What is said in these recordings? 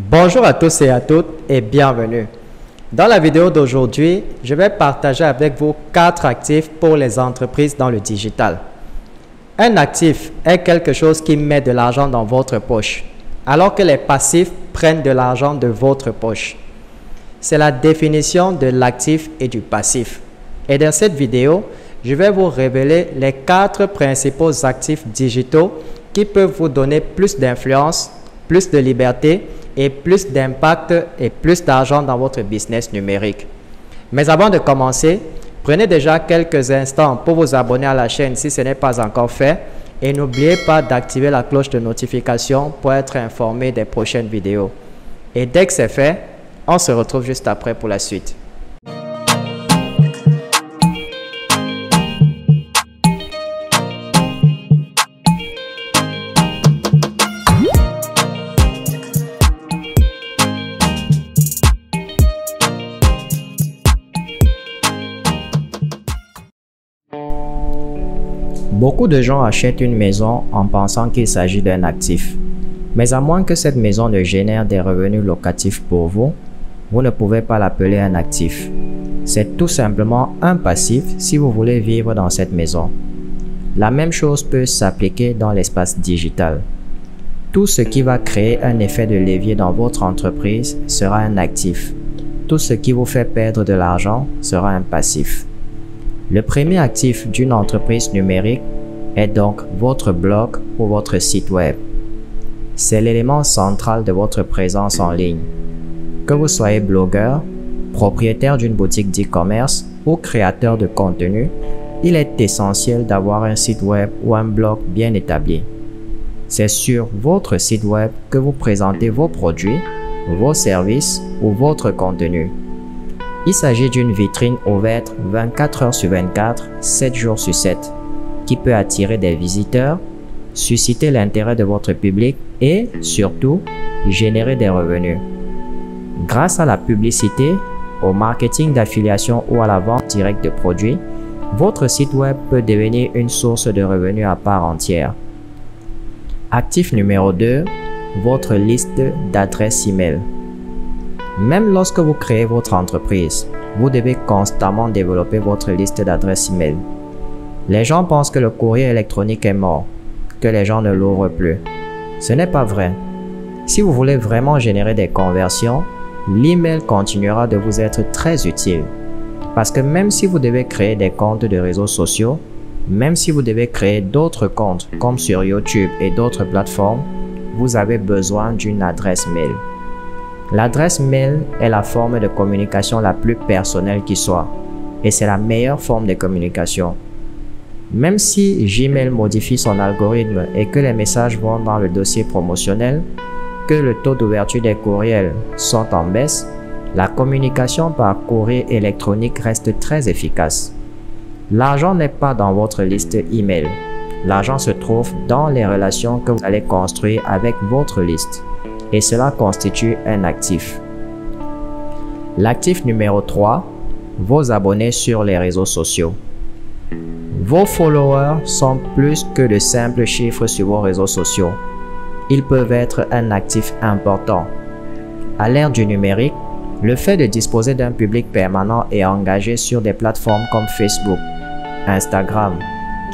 Bonjour à tous et à toutes et bienvenue. Dans la vidéo d'aujourd'hui, je vais partager avec vous 4 actifs pour les entreprises dans le digital. Un actif est quelque chose qui met de l'argent dans votre poche, alors que les passifs prennent de l'argent de votre poche. C'est la définition de l'actif et du passif. Et dans cette vidéo, je vais vous révéler les 4 principaux actifs digitaux qui peuvent vous donner plus d'influence, plus de liberté et plus d'impact et plus d'argent dans votre business numérique. Mais avant de commencer, prenez déjà quelques instants pour vous abonner à la chaîne si ce n'est pas encore fait et n'oubliez pas d'activer la cloche de notification pour être informé des prochaines vidéos. Et dès que c'est fait, on se retrouve juste après pour la suite. Beaucoup de gens achètent une maison en pensant qu'il s'agit d'un actif. Mais à moins que cette maison ne génère des revenus locatifs pour vous, vous ne pouvez pas l'appeler un actif. C'est tout simplement un passif si vous voulez vivre dans cette maison. La même chose peut s'appliquer dans l'espace digital. Tout ce qui va créer un effet de levier dans votre entreprise sera un actif. Tout ce qui vous fait perdre de l'argent sera un passif. Le premier actif d'une entreprise numérique est donc votre blog ou votre site web. C'est l'élément central de votre présence en ligne. Que vous soyez blogueur, propriétaire d'une boutique d'e-commerce ou créateur de contenu, il est essentiel d'avoir un site web ou un blog bien établi. C'est sur votre site web que vous présentez vos produits, vos services ou votre contenu. Il s'agit d'une vitrine ouverte 24 heures sur 24, 7 jours sur 7, qui peut attirer des visiteurs, susciter l'intérêt de votre public et, surtout, générer des revenus. Grâce à la publicité, au marketing d'affiliation ou à la vente directe de produits, votre site web peut devenir une source de revenus à part entière. Actif numéro 2, votre liste d'adresses email. Même lorsque vous créez votre entreprise, vous devez constamment développer votre liste d'adresses email. Les gens pensent que le courrier électronique est mort, que les gens ne l'ouvrent plus. Ce n'est pas vrai. Si vous voulez vraiment générer des conversions, l'email continuera de vous être très utile. Parce que même si vous devez créer des comptes de réseaux sociaux, même si vous devez créer d'autres comptes comme sur YouTube et d'autres plateformes, vous avez besoin d'une adresse mail. L'adresse mail est la forme de communication la plus personnelle qui soit et c'est la meilleure forme de communication. Même si Gmail modifie son algorithme et que les messages vont dans le dossier promotionnel, que le taux d'ouverture des courriels sont en baisse, la communication par courrier électronique reste très efficace. L'argent n'est pas dans votre liste email. L'argent se trouve dans les relations que vous allez construire avec votre liste. Et cela constitue un actif. L'actif numéro 3, vos abonnés sur les réseaux sociaux. Vos followers sont plus que de simples chiffres sur vos réseaux sociaux. Ils peuvent être un actif important. À l'ère du numérique, le fait de disposer d'un public permanent et engagé sur des plateformes comme Facebook, Instagram,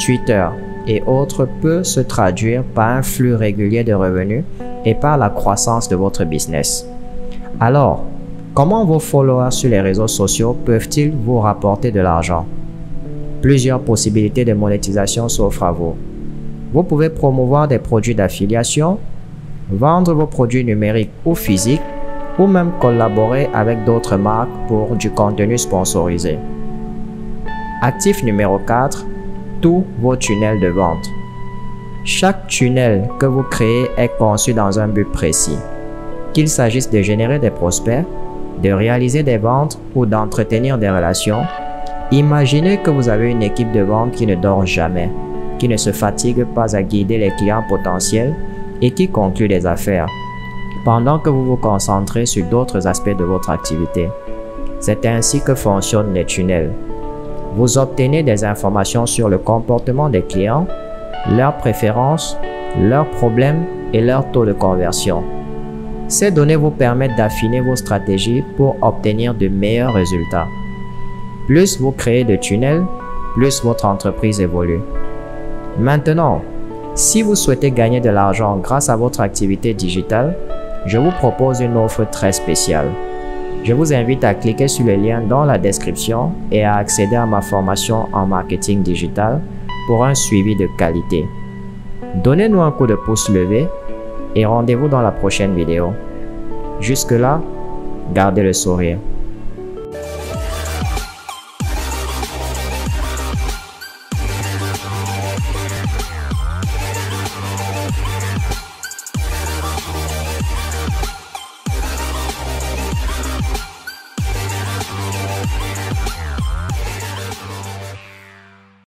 Twitter et autres peut se traduire par un flux régulier de revenus et par la croissance de votre business. Alors, comment vos followers sur les réseaux sociaux peuvent-ils vous rapporter de l'argent? Plusieurs possibilités de monétisation s'offrent à vous. Vous pouvez promouvoir des produits d'affiliation, vendre vos produits numériques ou physiques, ou même collaborer avec d'autres marques pour du contenu sponsorisé. Actif numéro 4, tous vos tunnels de vente. Chaque tunnel que vous créez est conçu dans un but précis. Qu'il s'agisse de générer des prospects, de réaliser des ventes ou d'entretenir des relations, imaginez que vous avez une équipe de vente qui ne dort jamais, qui ne se fatigue pas à guider les clients potentiels et qui conclut des affaires, pendant que vous vous concentrez sur d'autres aspects de votre activité. C'est ainsi que fonctionnent les tunnels. Vous obtenez des informations sur le comportement des clients, leurs préférences, leurs problèmes et leur taux de conversion. Ces données vous permettent d'affiner vos stratégies pour obtenir de meilleurs résultats. Plus vous créez de tunnels, plus votre entreprise évolue. Maintenant, si vous souhaitez gagner de l'argent grâce à votre activité digitale, je vous propose une offre très spéciale. Je vous invite à cliquer sur le lien dans la description et à accéder à ma formation en marketing digital pour un suivi de qualité. Donnez-nous un coup de pouce levé et rendez-vous dans la prochaine vidéo. Jusque-là, gardez le sourire.